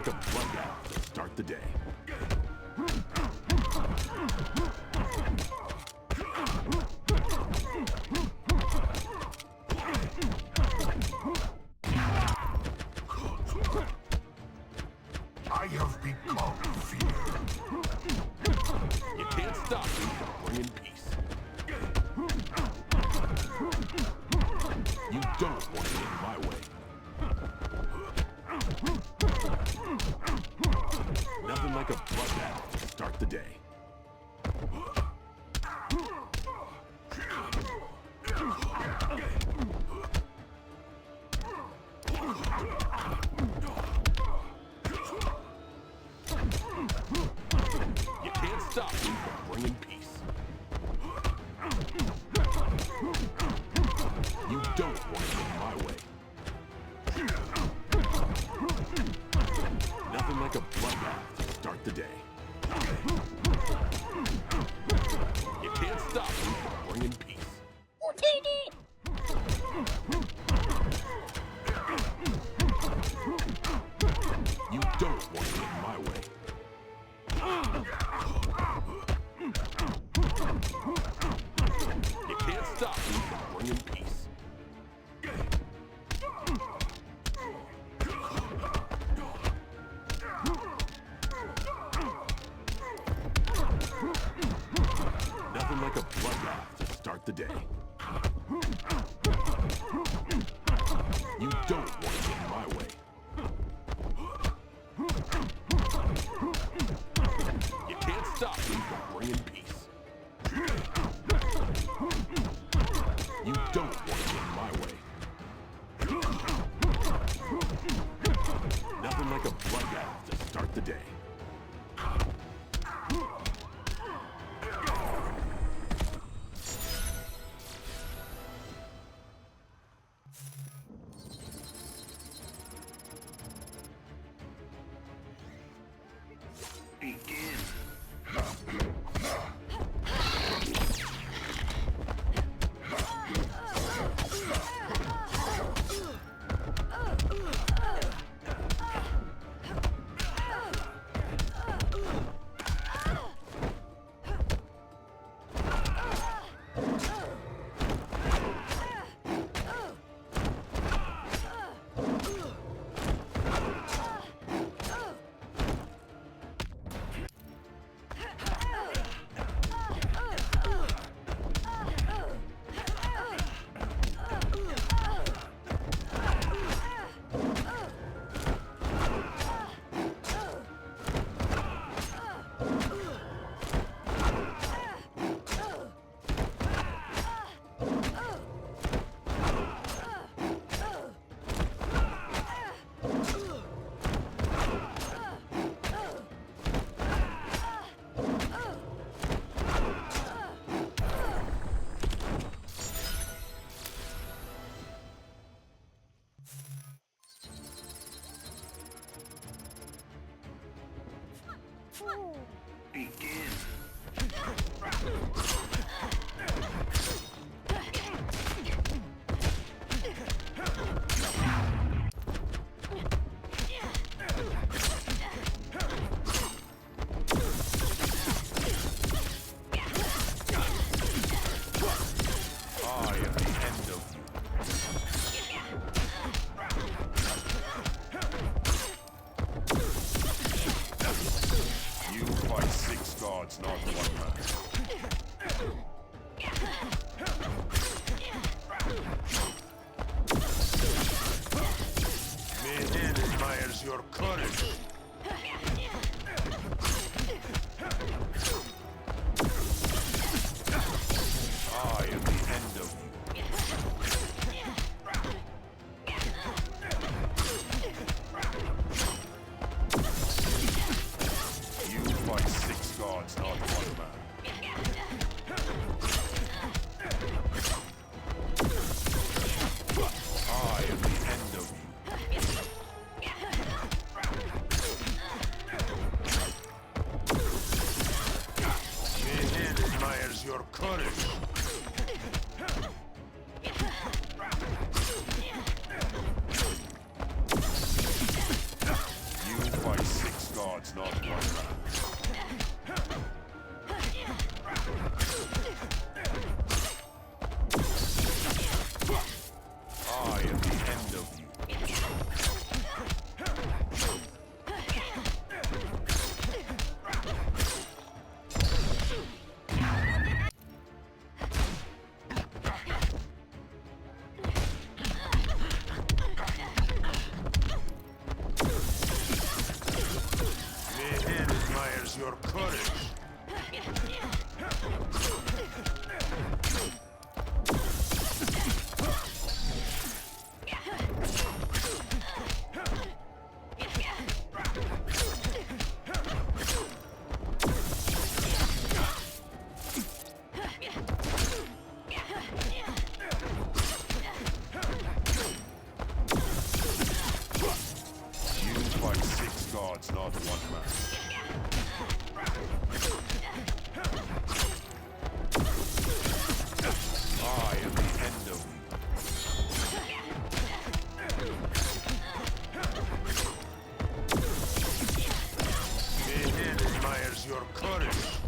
like a bloodbath to start the day. I have become fear. You can't stop me from bringing peace. You don't want to get in my way. Nothing like a bloodbath to start the day. You can't stop me from bringing peace. You don't want to get in my way. Nothing like a bloodbath to start the day. You can't stop me from bringing peace. You don't want to get in my way. You can't stop me from bringing peace. Nothing like a bloodbath to start the day. You don't want to get in my way. You can't stop me from bringing peace. You don't want to get in my way. Nothing like a bloodbath to start the day. Begin. Begin. I am the end of you. You fight 6 gods, not 1 man. Man admires your courage. I am the end of you. You fight 6 gods, not 1 man. I am the end of you. end of you. Man admires your courage. You fight six gods, not one man. I am the end of you. Man admires your courage.